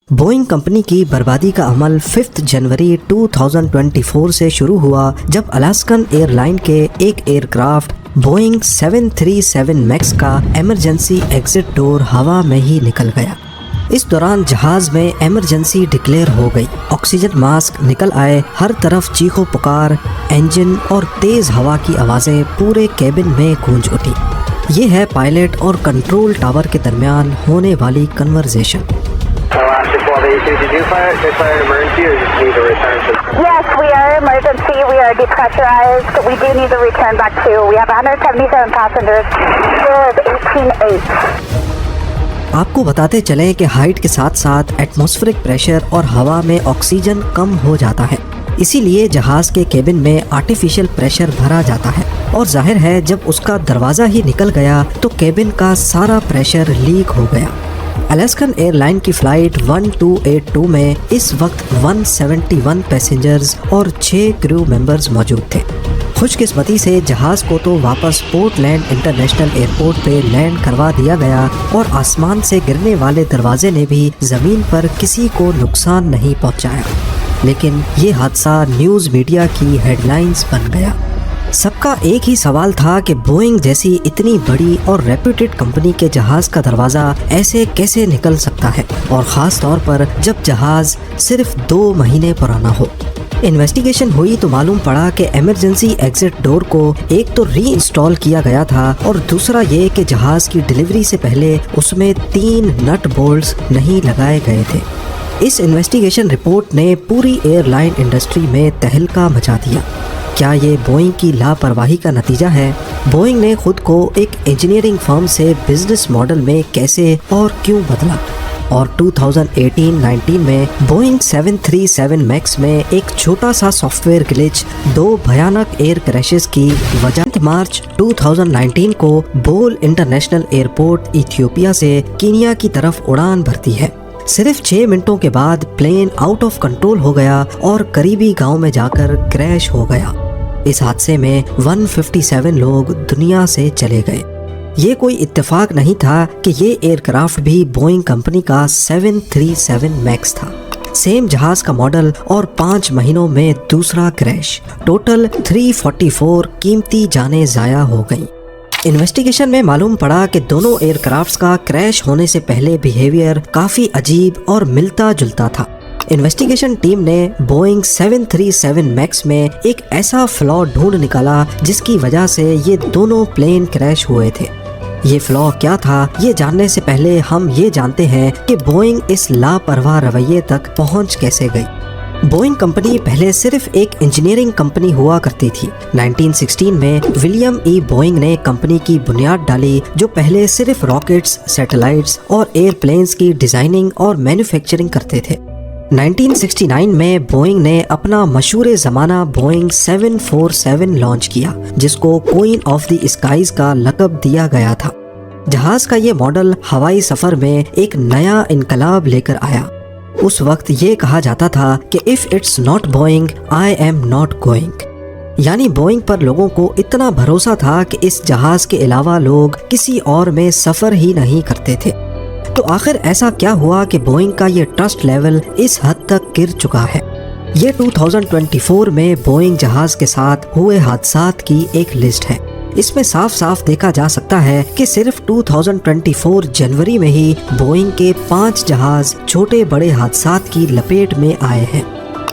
Boeing company کی بربادی کا عمل 5 جنوری 2024 سے شروع ہوا جب الاسکن ایئر لائن کے ایک ایئر کرافٹ بوئنگ 737 میکس کا ایمرجنسی ایگزٹ ڈور ہوا میں ہی نکل گیا۔ اس دوران جہاز میں ایمرجنسی ڈکلیئر ہو گئی، آکسیجن ماسک نکل آئے، ہر طرف چیخو پکار، انجن اور تیز ہوا کی آوازیں پورے کیبن میں گونج اٹھی۔ یہ ہے پائلٹ اور کنٹرول ٹاور کے درمیان ہونے والی conversation. Yes, we are emergency. We are depressurized. We do need to return back to. We have 177 passengers. With 18-8. آپ کو بتاتے چلیں کہ ہائٹ کے ساتھ ساتھ ایٹماسفیرک پریشر اور ہوا میں آکسیجن کم ہو جاتا ہے، اسی لیے جہاز کے کیبن میں آرٹیفیشل پریشر بھرا جاتا ہے، اور ظاہر ہے جب اس کا دروازہ ہی نکل گیا تو کیبن کا سارا پریشر لیک ہو گیا۔ الاسکن ایئر لائن کی فلائٹ 1282 میں اس وقت 171 پیسنجرز اور 6 کریو ممبرز موجود تھے۔ خوش قسمتی سے جہاز کو تو واپس پورٹ لینڈ انٹرنیشنل ایئرپورٹ پہ لینڈ کروا دیا گیا، اور آسمان سے گرنے والے دروازے نے بھی زمین پر کسی کو نقصان نہیں پہنچایا، لیکن یہ حادثہ نیوز میڈیا کی ہیڈ لائنز بن گیا۔ سب کا ایک ہی سوال تھا کہ بوئنگ جیسی اتنی بڑی اور ریپیوٹیڈ کمپنی کے جہاز کا دروازہ ایسے کیسے نکل سکتا ہے، اور خاص طور پر جب جہاز صرف 2 مہینے پرانا ہو۔ انویسٹیگیشن ہوئی تو معلوم پڑا کہ ایمرجنسی ایگزٹ ڈور کو ایک تو ری انسٹال کیا گیا تھا، اور دوسرا یہ کہ جہاز کی ڈلیوری سے پہلے اس میں 3 نٹ بولٹس نہیں لگائے گئے تھے۔ اس انویسٹیگیشن رپورٹ نے پوری ایئر لائن انڈسٹری میں تہلکہ مچا دیا۔ کیا یہ بوئنگ کی لاپرواہی کا نتیجہ ہے؟ بوئنگ نے خود کو ایک انجینئرنگ فرم سے بزنس ماڈل میں کیسے اور کیوں بدلا؟ اور 2018-19 میں بوئنگ 737 میکس میں ایک چھوٹا سا سافٹ ویئر گلچ 2 بھیانک ایئر کریشز کی وجہ مارچ 2019 کو بول انٹرنیشنل ایئرپورٹ ایتھیوپیا سے کینیا کی طرف اڑان بھرتی ہے۔ صرف 6 منٹوں کے بعد پلین آؤٹ آف کنٹرول ہو گیا اور قریبی گاؤں میں جا کر کریش ہو گیا۔ اس حادثے میں 157 لوگ دنیا سے چلے گئے۔ یہ کوئی اتفاق نہیں تھا کہ یہ ایئر کرافٹ بھی بوئنگ کمپنی کا 737 میکس تھا، سیم جہاز کا ماڈل، اور 5 مہینوں میں دوسرا کریش۔ ٹوٹل 344 قیمتی جانیں ضائع ہو گئیں۔ انویسٹیگیشن میں معلوم پڑا کہ دونوں ایئر کرافٹس کا کریش ہونے سے پہلے بیہیویئر کافی عجیب اور ملتا جلتا تھا۔ انویسٹیگیشن ٹیم نے بوئنگ 737 میکس میں ایک ایسا فلا ڈھونڈ نکالا جس کی وجہ سے یہ دونوں پلین کریش ہوئے تھے۔ یہ فلا کیا تھا، یہ جاننے سے پہلے ہم یہ جانتے ہیں کہ بوئنگ اس لاپرواہ رویے تک پہنچ کیسے گئی۔ بوئنگ کمپنی پہلے صرف ایک انجینئرنگ کمپنی ہوا کرتی تھی۔ 1916 میں ولیم ای بوئنگ نے کمپنی کی بنیاد ڈالی، جو پہلے صرف راکٹس، سیٹلائٹس اور ایئر پلینز کی ڈیزائننگ اور مینوفیکچرنگ کرتے تھے۔ 1969 میں بوئنگ نے اپنا مشہور زمانہ بوئنگ 747 لانچ کیا، جس کو کوئین آف دی اسکائز کا لقب دیا گیا تھا۔ جہاز کا یہ ماڈل ہوائی سفر میں ایک نیا انقلاب لے کر آیا۔ اس وقت یہ کہا جاتا تھا کہ if it's not Boeing, I am not going، یعنی بوئنگ پر لوگوں کو اتنا بھروسہ تھا کہ اس جہاز کے علاوہ لوگ کسی اور میں سفر ہی نہیں کرتے تھے۔ تو آخر ایسا کیا ہوا کہ بوئنگ کا یہ ٹرسٹ لیول اس حد تک گر چکا ہے؟ یہ 2024 میں بوئنگ جہاز کے ساتھ ہوئے حادثات کی ایک لسٹ ہے۔ اس میں صاف صاف دیکھا جا سکتا ہے کہ صرف 2024 جنوری میں ہی بوئنگ کے 5 جہاز چھوٹے بڑے حادثات کی لپیٹ میں آئے ہیں۔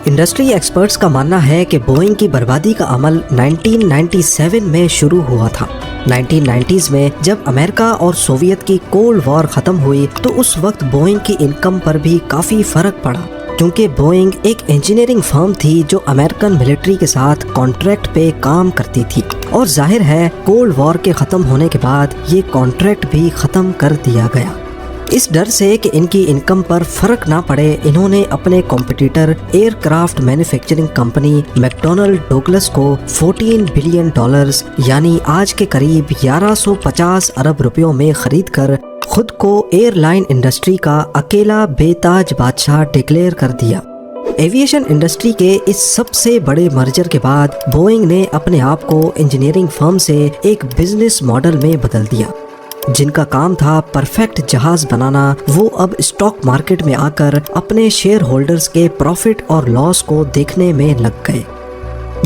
انڈسٹری ایکسپرٹس کا ماننا ہے کہ بوئنگ کی بربادی کا عمل 1997 میں شروع ہوا تھا۔ 1990s میں جب امریکہ اور سوویت کی کولڈ وار ختم ہوئی تو اس وقت بوئنگ کی انکم پر بھی کافی فرق پڑا، کیونکہ بوئنگ ایک انجینئرنگ فرم تھی جو امریکن ملٹری کے ساتھ کانٹریکٹ پہ کام کرتی تھی، اور ظاہر ہے کولڈ وار کے ختم ہونے کے بعد یہ کانٹریکٹ بھی ختم کر دیا گیا۔ اس ڈر سے کہ ان کی انکم پر فرق نہ پڑے، انہوں نے اپنے competitor aircraft manufacturing company McDonnell Douglas کو $14 بلین یعنی آج کے قریب 1150 ارب روپیوں میں خرید کر خود کو ایئر لائن انڈسٹری کا اکیلا بے تاج بادشاہ ڈکلیئر کر دیا۔ ایویشن انڈسٹری کے اس سب سے بڑے مرجر کے بعد بوئنگ نے اپنے آپ کو انجینئرنگ فرم سے ایک بزنس ماڈل میں بدل دیا۔ جن کا کام تھا پرفیکٹ جہاز بنانا، وہ اب اسٹاک مارکیٹ میں آ کر اپنے شیئر ہولڈرز کے پروفٹ اور لاس کو دیکھنے میں لگ گئے۔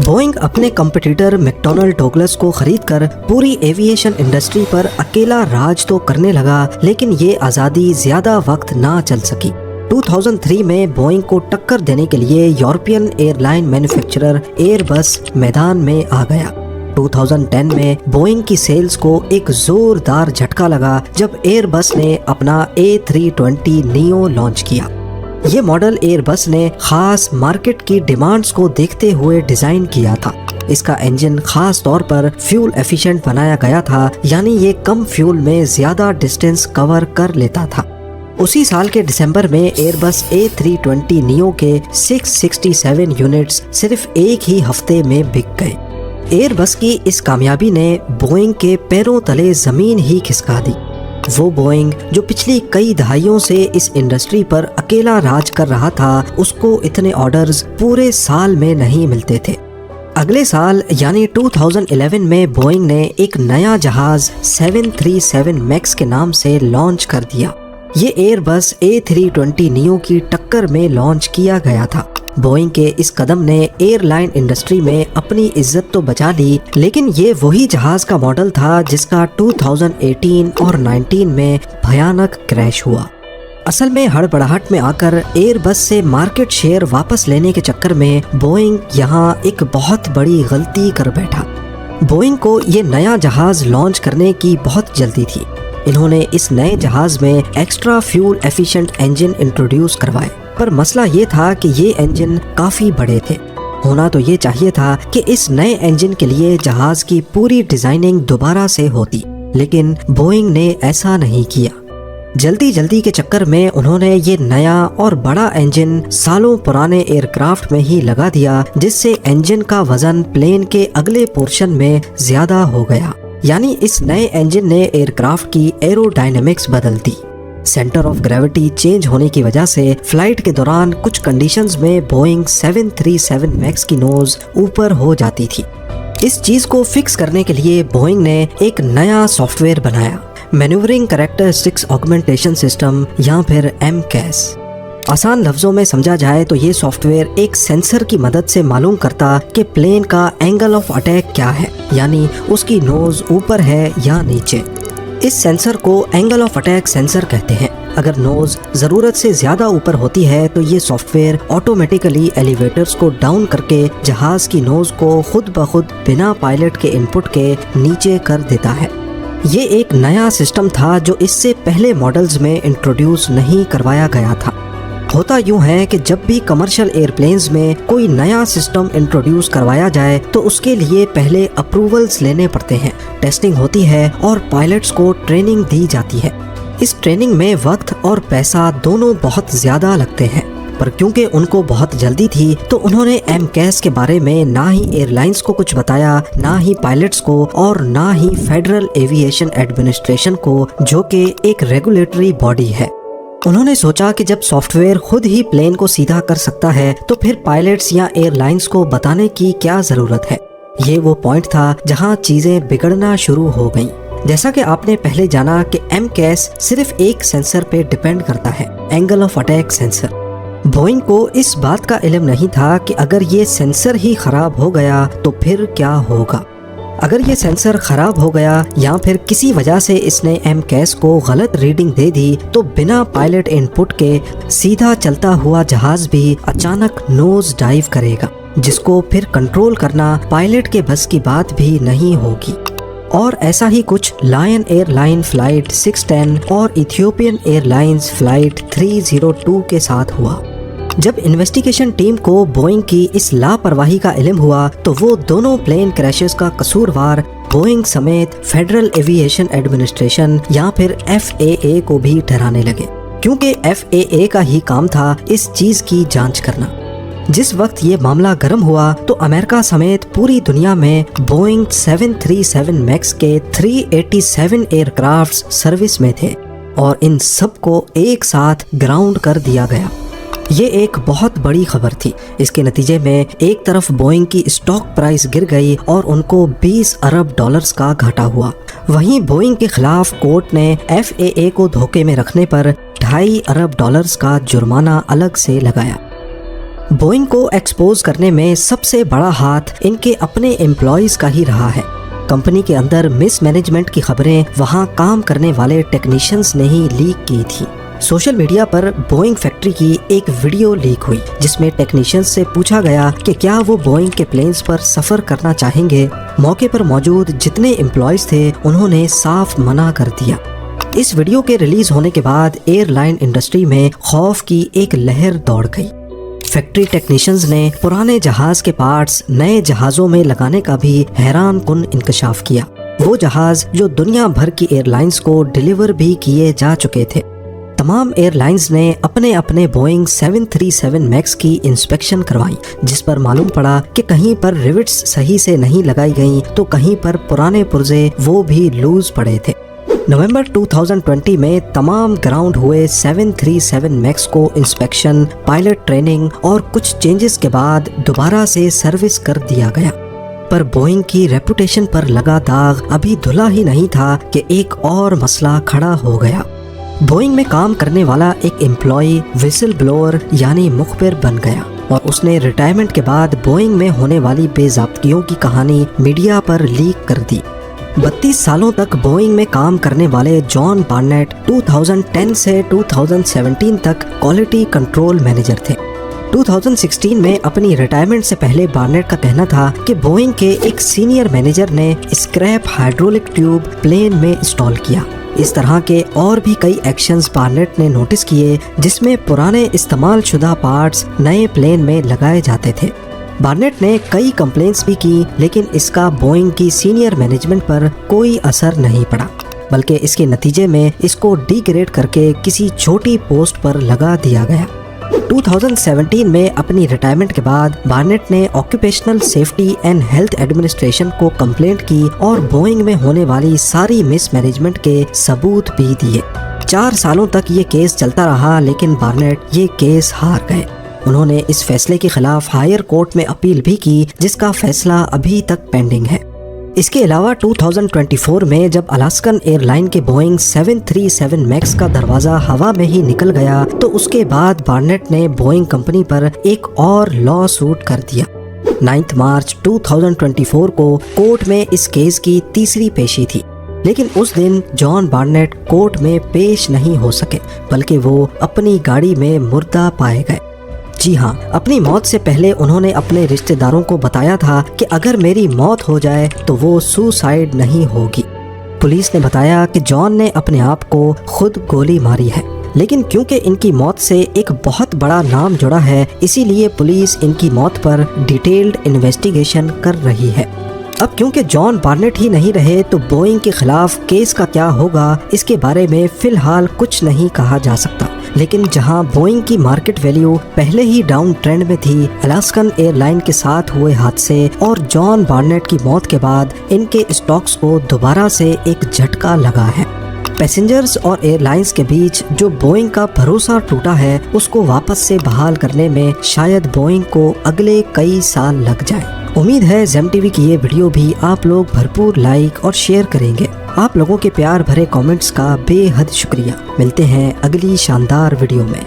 بوئنگ اپنے کمپٹیٹر میکڈونلڈ ڈوگلس کو خرید کر پوری ایویشن انڈسٹری پر اکیلا راج تو کرنے لگا، لیکن یہ آزادی زیادہ وقت نہ چل سکی۔ 2003 میں بوئنگ کو ٹکر دینے کے لیے European airline manufacturer Airbus میدان میں آ گیا۔ 2010 میں بوئنگ کی سیلز کو ایک زوردار جھٹکا لگا جب ایئر بس نے اپنا A320 نیو لانچ کیا۔ یہ ماڈل ایئر بس نے خاص مارکیٹ کی ڈیمانڈز کو دیکھتے ہوئے ڈیزائن کیا تھا۔ اس کا انجن خاص طور پر فیول ایفیشنٹ بنایا گیا تھا، یعنی یہ کم فیول میں زیادہ ڈسٹینس کور کر لیتا تھا۔ اسی سال کے دسمبر میں ایئر بس A320 نیو کے 667 یونٹس صرف ایک ہی ہفتے میں بک گئے۔ ایئر بس کی اس کامیابی نے بوئنگ کے پیروں تلے زمین ہی کھسکا دی۔ وہ بوئنگ جو پچھلی کئی دہائیوں سے اس انڈسٹری پر اکیلا راج کر رہا تھا، اس کو اتنے آرڈرز پورے سال میں نہیں ملتے تھے۔ اگلے سال یعنی 2011 میں بوئنگ نے ایک نیا جہاز 737 میکس کے نام سے لانچ کر دیا۔ یہ ایئر بس A320 نیو کی ٹکر میں لانچ کیا گیا تھا۔ بوئنگ کے اس قدم نے ایئر لائن انڈسٹری میں اپنی عزت تو بچا لی، لیکن یہ وہی جہاز کا ماڈل تھا جس کا 2018 اور 19 میں بھیانک کریش ہوا۔ اصل میں ہڑبڑاہٹ میں آ کر ایئر بس سے مارکیٹ شیئر واپس لینے کے چکر میں بوئنگ یہاں ایک بہت بڑی غلطی کر بیٹھا۔ بوئنگ کو یہ نیا جہاز لانچ کرنے کی بہت جلدی تھی۔ انہوں نے اس نئے جہاز میں extra fuel efficient engine introduce کروائے، پر مسئلہ یہ تھا کہ یہ انجن کافی بڑے تھے۔ ہونا تو یہ چاہیے تھا کہ اس نئے انجن کے لیے جہاز کی پوری ڈیزائننگ دوبارہ سے ہوتی، لیکن بوئنگ نے ایسا نہیں کیا۔ جلدی کے چکر میں انہوں نے یہ نیا اور بڑا انجن سالوں پرانے ایئر کرافٹ میں ہی لگا دیا، جس سے انجن کا وزن پلین کے اگلے پورشن میں زیادہ ہو گیا، یعنی اس نئے انجن نے ایئر کرافٹ کی ایرو ڈائنامکس بدل دی۔ سینٹر آف گریوٹی چینج ہونے کی وجہ سے فلائٹ کے دوران کچھ کنڈیشنز میں بوئنگ 737 میکس کی نوز اوپر ہو جاتی تھی۔ اس چیز کو فکس کرنے کے لیے بوئنگ نے ایک نیا سافٹ ویئر بنایا، مینیورنگ کریکٹرسٹکس آگمنٹیشن سسٹم یا پھر MCAS۔ آسان لفظوں میں سمجھا جائے تو یہ سافٹ ویئر ایک سینسر کی مدد سے معلوم کرتا کہ پلین کا اینگل آف اٹیک کیا ہے، یعنی اس کی نوز اوپر ہے یا نیچے۔ اس سینسر کو اینگل آف اٹیک سینسر کہتے ہیں۔ اگر نوز ضرورت سے زیادہ اوپر ہوتی ہے تو یہ سافٹ ویئر آٹومیٹیکلی ایلیویٹرز کو ڈاؤن کر کے جہاز کی نوز کو خود بخود بنا پائلٹ کے ان پٹ کے نیچے کر دیتا ہے۔ یہ ایک نیا سسٹم تھا جو اس سے پہلے ماڈلز میں انٹروڈیوس نہیں کروایا گیا تھا۔ ہوتا یوں ہے کہ جب بھی کمرشل ایئر پلینز میں کوئی نیا سسٹم انٹروڈیوس کروایا جائے تو اس کے لیے پہلے اپروولز لینے پڑتے ہیں، ٹیسٹنگ ہوتی ہے اور پائلٹس کو ٹریننگ دی جاتی ہے۔ اس ٹریننگ میں وقت اور پیسہ دونوں بہت زیادہ لگتے ہیں، پر کیونکہ ان کو بہت جلدی تھی تو انہوں نے MCAS کے بارے میں نہ ہی ایئر لائنز کو کچھ بتایا، نہ ہی پائلٹس کو، اور نہ ہی فیڈرل ایویشن ایڈمنسٹریشن کو، جو کہ ایک ریگولیٹری باڈی ہے۔ انہوں نے سوچا کہ جب سافٹ ویئر خود ہی پلین کو سیدھا کر سکتا ہے تو پھر پائلٹس یا ایئر لائنز کو بتانے کی کیا ضرورت ہے۔ یہ وہ پوائنٹ تھا جہاں چیزیں بگڑنا شروع ہو گئیں۔ جیسا کہ آپ نے پہلے جانا کہ MCAS صرف ایک سینسر پہ ڈیپینڈ کرتا ہے، angle of attack sensor. Boeing کو اس بات کا علم نہیں تھا کہ اگر یہ سینسر ہی خراب ہو گیا تو پھر کیا ہوگا۔ اگر یہ سینسر خراب ہو گیا یا پھر کسی وجہ سے اس نے MCAS کو غلط ریڈنگ دے دی تو بنا پائلٹ ان پٹ کے سیدھا چلتا ہوا جہاز بھی اچانک نوز ڈائیو کرے گا، جس کو پھر کنٹرول کرنا پائلٹ کے بس کی بات بھی نہیں ہوگی۔ اور ایسا ہی کچھ لائن ایئر لائن فلائٹ 610 اور ایتھیوپین ایئر لائنز فلائٹ 302 کے ساتھ ہوا۔ جب انویسٹیگیشن ٹیم کو بوئنگ کی اس لاپرواہی کا علم ہوا تو وہ دونوں پلین کریشز کا قصوروار بوئنگ سمیت فیڈرل ایویشن ایڈمنسٹریشن یا پھر FAA کو بھی ٹھہرانے لگے، کیونکہ FAA کا ہی کام تھا اس چیز کی جانچ کرنا۔ جس وقت یہ معاملہ گرم ہوا تو امریکہ سمیت پوری دنیا میں بوئنگ 737 میکس کے 387 ایئر کرافٹس سروس میں تھے اور ان سب کو ایک ساتھ گراؤنڈ کر دیا گیا۔ یہ ایک بہت بڑی خبر تھی۔ اس کے نتیجے میں ایک طرف بوئنگ کی اسٹاک پرائس گر گئی اور ان کو 20 ارب ڈالرز کا گھاٹا ہوا، وہیں بوئنگ کے خلاف کورٹ نے FAA کو دھوکے میں رکھنے پر 2.5 ارب ڈالرز کا جرمانہ الگ سے لگایا۔ بوئنگ کو ایکسپوز کرنے میں سب سے بڑا ہاتھ ان کے اپنے امپلائیز کا ہی رہا ہے۔ کمپنی کے اندر مس مینجمنٹ کی خبریں وہاں کام کرنے والے ٹیکنیشینز نے ہی لیک کی تھی۔ سوشل میڈیا پر بوئنگ فیکٹری کی ایک ویڈیو لیک ہوئی جس میں ٹیکنیشینز سے پوچھا گیا کہ کیا وہ بوئنگ کے پلینز پر سفر کرنا چاہیں گے۔ موقع پر موجود جتنے امپلائیز تھے انہوں نے صاف منع کر دیا۔ اس ویڈیو کے ریلیز ہونے کے بعد ایئر لائن انڈسٹری میں خوف کی ایک لہر دوڑ گئی۔ فیکٹری ٹیکنیشینز نے پرانے جہاز کے پارٹس نئے جہازوں میں لگانے کا بھی حیران کن انکشاف کیا، وہ جہاز جو دنیا بھر کی ایئر لائنز کو ڈیلیور بھی کیے جا چکے تھے۔ تمام ایئر لائنز نے اپنے اپنے بوئنگ 737 میکس کی انسپیکشن کروائی، جس پر معلوم پڑا کہ کہیں پر ریوٹس صحیح سے نہیں لگائی گئیں تو کہیں پر پرانے پرزے وہ بھی لوز پڑے تھے۔ نومبر 2020 میں تمام گراؤنڈ ہوئے 737 میکس کو انسپیکشن، پائلٹ ٹریننگ اور کچھ چینجز کے بعد دوبارہ سے سروس کر دیا گیا، پر بوئنگ کی ریپوٹیشن پر لگا داغ ابھی دھلا ہی نہیں تھا کہ ایک اور مسئلہ کھڑا ہو گیا۔ بوئنگ میں کام کرنے والا ایک امپلائی ویسل بلوور یعنی مخبر بن گیا اور اس نے ریٹائرمنٹ کے بعد بوئنگ میں ہونے والی بے ضابطگیوں کی کہانی میڈیا پر لیک کر دی۔ 32 سالوں تک بوئنگ میں کام کرنے والے جان بارنیٹ 2010 سے 2017 تک کوالٹی کنٹرول مینیجر تھے۔ 2016 میں اپنی ریٹائرمنٹ سے پہلے بارنیٹ کا کہنا تھا کہ بوئنگ کے ایک سینئر مینیجر نے اسکریپ ہائیڈرولک ٹیوب پلین میں انسٹال کیا۔ اس طرح کے اور بھی کئی ایکشنز بارنیٹ نے نوٹس کیے جس میں پرانے استعمال شدہ پارٹس نئے پلین میں لگائے جاتے تھے۔ بارنیٹ نے کئی کمپلینٹس بھی کی لیکن اس کا بوئنگ کی سینئر مینجمنٹ پر کوئی اثر نہیں پڑا، بلکہ اس کے نتیجے میں اس کو ڈی گریڈ کر کے کسی چھوٹی پوسٹ پر لگا دیا گیا۔ 2017 میں اپنی ریٹائرمنٹ کے بعد بارنیٹ نے occupational safety and health administration کو کمپلینٹ کی اور بوئنگ میں ہونے والی ساری مس مینجمنٹ کے ثبوت بھی دیے۔ 4 سالوں تک یہ کیس چلتا رہا لیکن بارنیٹ یہ کیس ہار گئے۔ انہوں نے اس فیصلے کے خلاف ہائر کورٹ میں اپیل بھی کی جس کا فیصلہ ابھی تک پینڈنگ ہے۔ اس کے علاوہ 2024 میں جب الاسکن ایئر لائن کے بوئنگ 737 میکس کا دروازہ ہوا میں ہی نکل گیا تو اس کے بعد بارنیٹ نے بوئنگ کمپنی پر ایک اور لا سوٹ کر دیا۔ 9 مارچ 2024 کو کورٹ میں اس کیس کی تیسری پیشی تھی، لیکن اس دن جان بارنیٹ کورٹ میں پیش نہیں ہو سکے بلکہ وہ اپنی گاڑی میں مردہ پائے گئے۔ جی ہاں، اپنی موت سے پہلے انہوں نے اپنے رشتہ داروں کو بتایا تھا کہ اگر میری موت ہو جائے تو وہ سوسائیڈ نہیں ہوگی۔ پولیس نے بتایا کہ جان نے اپنے آپ کو خود گولی ماری ہے، لیکن کیونکہ ان کی موت سے ایک بہت بڑا نام جڑا ہے اسی لیے پولیس ان کی موت پر ڈیٹیلڈ انویسٹیگیشن کر رہی ہے۔ اب کیونکہ جان بارنیٹ ہی نہیں رہے تو بوئنگ کے خلاف کیس کا کیا ہوگا اس کے بارے میں فی الحال کچھ نہیں کہا جا سکتا، لیکن جہاں بوئنگ کی مارکیٹ ویلیو پہلے ہی ڈاؤن ٹرینڈ میں تھی، الاسکن ایئر لائن کے ساتھ ہوئے حادثے اور جان بارنیٹ کی موت کے بعد ان کے اسٹاکس کو دوبارہ سے ایک جھٹکا لگا ہے۔ پیسنجرز اور ایئر لائنز کے بیچ جو بوئنگ کا بھروسہ ٹوٹا ہے اس کو واپس سے بحال کرنے میں شاید بوئنگ کو اگلے کئی سال لگ جائیں۔ امید ہے زیم ٹی وی کی یہ ویڈیو بھی آپ لوگ بھرپور لائک اور شیئر کریں گے۔ آپ لوگوں کے پیار بھرے کامنٹس کا بے حد شکریہ۔ ملتے ہیں اگلی شاندار ویڈیو میں۔